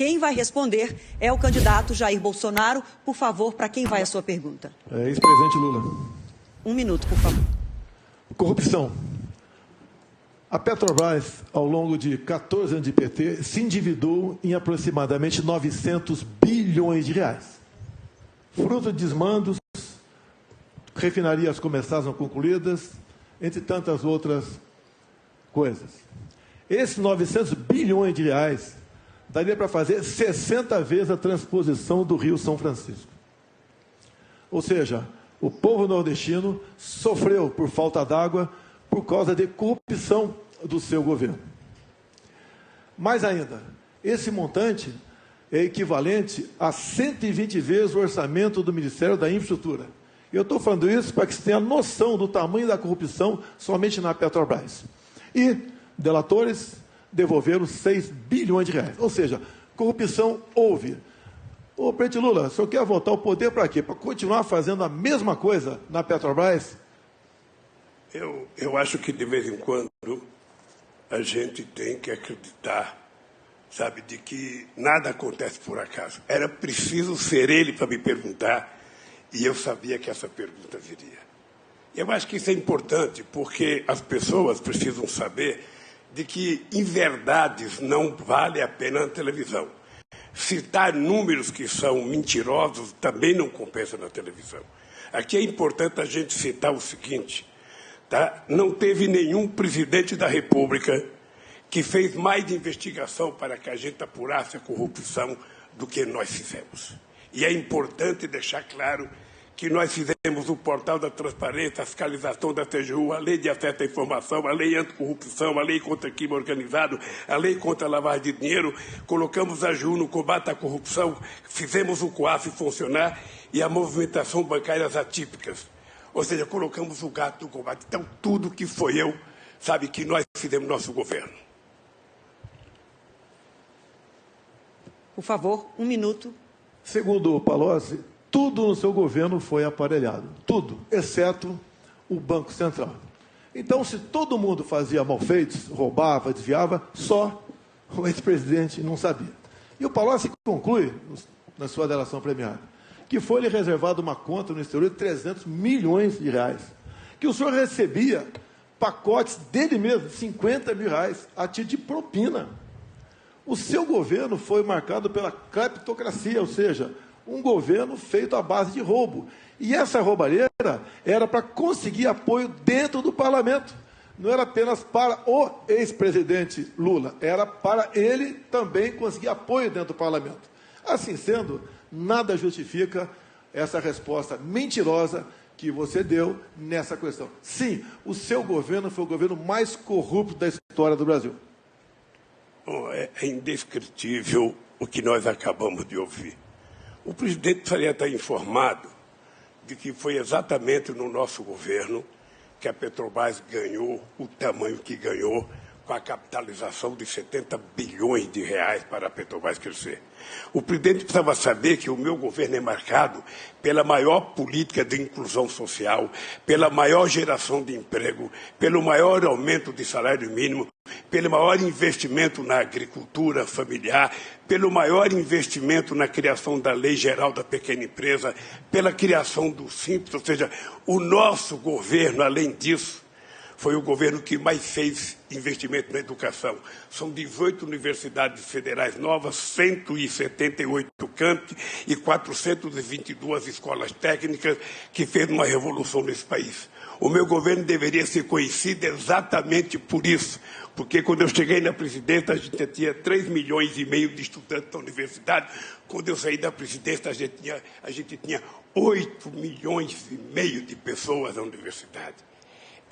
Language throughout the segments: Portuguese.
Quem vai responder é o candidato Jair Bolsonaro. Por favor, para quem vai a sua pergunta? Ex-presidente Lula. 1 minuto, por favor. Corrupção. A Petrobras, ao longo de 14 anos de PT, se endividou em aproximadamente 900 bilhões de reais. Fruto de desmandos, refinarias começadas não concluídas, entre tantas outras coisas. Esses 900 bilhões de reais daria para fazer 60 vezes a transposição do Rio São Francisco. Ou seja, o povo nordestino sofreu por falta d'água por causa de corrupção do seu governo. Mais ainda, esse montante é equivalente a 120 vezes o orçamento do Ministério da Infraestrutura. Eu estou falando isso para que você tenha noção do tamanho da corrupção somente na Petrobras. E delatores devolveram 6 bilhões de reais. Ou seja, corrupção houve. Ô, presidente Lula, o senhor quer voltar ao poder para quê? Para continuar fazendo a mesma coisa na Petrobras? Eu acho que, de vez em quando, a gente tem que acreditar, sabe, de que nada acontece por acaso. Era preciso ser ele para me perguntar, e eu sabia que essa pergunta viria. Eu acho que isso é importante, porque as pessoas precisam saber de que inverdades não vale a pena na televisão. Citar números que são mentirosos também não compensa na televisão. Aqui é importante a gente citar o seguinte, tá? Não teve nenhum presidente da República que fez mais investigação para que a gente apurasse a corrupção do que nós fizemos. E é importante deixar claro que nós fizemos o portal da transparência, a fiscalização da TGU, a lei de acesso à informação, a lei anticorrupção, a lei contra crime organizado, a lei contra a lavagem de dinheiro, colocamos a AGU no combate à corrupção, fizemos o COAF funcionar e a movimentação bancárias atípicas. Ou seja, colocamos o gato no combate. Então, tudo que foi eu, sabe, que nós fizemos no nosso governo. Por favor, 1 minuto. Segundo o Palocci, tudo no seu governo foi aparelhado. Tudo, exceto o Banco Central. Então, se todo mundo fazia malfeitos, roubava, desviava, só o ex-presidente não sabia. E o Palocci conclui, na sua delação premiada, que foi-lhe reservada uma conta no exterior de 300 milhões de reais, que o senhor recebia pacotes dele mesmo, de 50 mil reais, a título de propina. O seu governo foi marcado pela cleptocracia, ou seja, um governo feito à base de roubo. E essa roubalheira era para conseguir apoio dentro do parlamento. Não era apenas para o ex-presidente Lula, era para ele também conseguir apoio dentro do parlamento. Assim sendo, nada justifica essa resposta mentirosa que você deu nessa questão. Sim, o seu governo foi o governo mais corrupto da história do Brasil. Bom, é indescritível o que nós acabamos de ouvir. O presidente precisaria estar informado de que foi exatamente no nosso governo que a Petrobras ganhou o tamanho que ganhou, com a capitalização de 70 bilhões de reais para a Petrobras crescer. O presidente precisava saber que o meu governo é marcado pela maior política de inclusão social, pela maior geração de emprego, pelo maior aumento de salário mínimo, pelo maior investimento na agricultura familiar, pelo maior investimento na criação da Lei Geral da Pequena Empresa, pela criação do Simples, ou seja, o nosso governo, além disso, foi o governo que mais fez investimento na educação. São 18 universidades federais novas, 178 campi e 422 escolas técnicas que fez uma revolução nesse país. O meu governo deveria ser conhecido exatamente por isso, porque quando eu cheguei na presidência, a gente tinha 3,5 milhões de estudantes da universidade. Quando eu saí da presidência, a gente tinha 8,5 milhões de pessoas na universidade.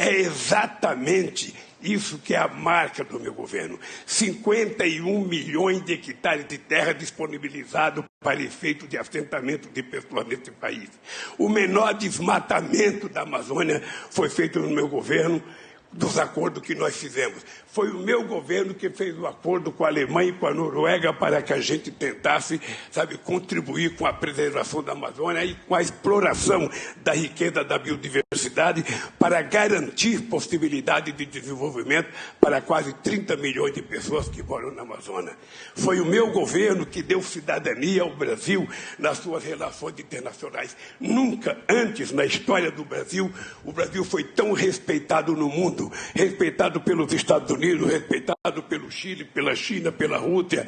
É exatamente isso que é a marca do meu governo. 51 milhões de hectares de terra disponibilizados para efeito de assentamento de pessoas nesse país. O menor desmatamento da Amazônia foi feito no meu governo, dos acordos que nós fizemos. Foi o meu governo que fez o acordo com a Alemanha e com a Noruega para que a gente tentasse, contribuir com a preservação da Amazônia e com a exploração da riqueza da biodiversidade para garantir possibilidade de desenvolvimento para quase 30 milhões de pessoas que moram na Amazônia. Foi o meu governo que deu cidadania ao Brasil nas suas relações internacionais. Nunca antes na história do Brasil, o Brasil foi tão respeitado no mundo, respeitado pelos Estados Unidos, respeitado pelo Chile, pela China, pela Rússia,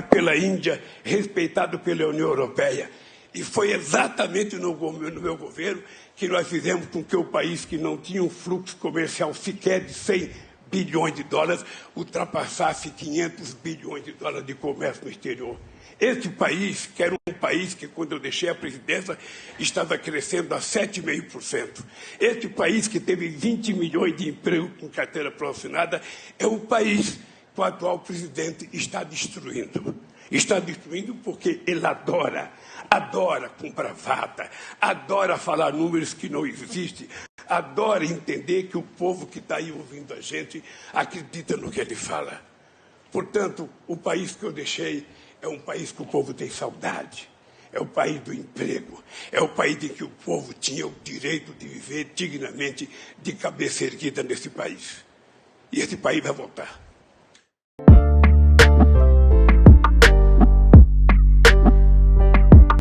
pela Índia, respeitado pela União Europeia. E foi exatamente no meu governo que nós fizemos com que o país que não tinha um fluxo comercial sequer de 100 bilhões de dólares ultrapassasse 500 bilhões de dólares de comércio no exterior. Este país, que era um país que, quando eu deixei a presidência, estava crescendo a 7,5%. Este país, que teve 20 milhões de empregos com carteira profissionada, é o país que o atual presidente está destruindo. Está destruindo porque ele adora com bravata, adora falar números que não existem, adora entender que o povo que está aí ouvindo a gente acredita no que ele fala. Portanto, o país que eu deixei é um país que o povo tem saudade, é o país do emprego, é o país em que o povo tinha o direito de viver dignamente, de cabeça erguida nesse país. E esse país vai voltar.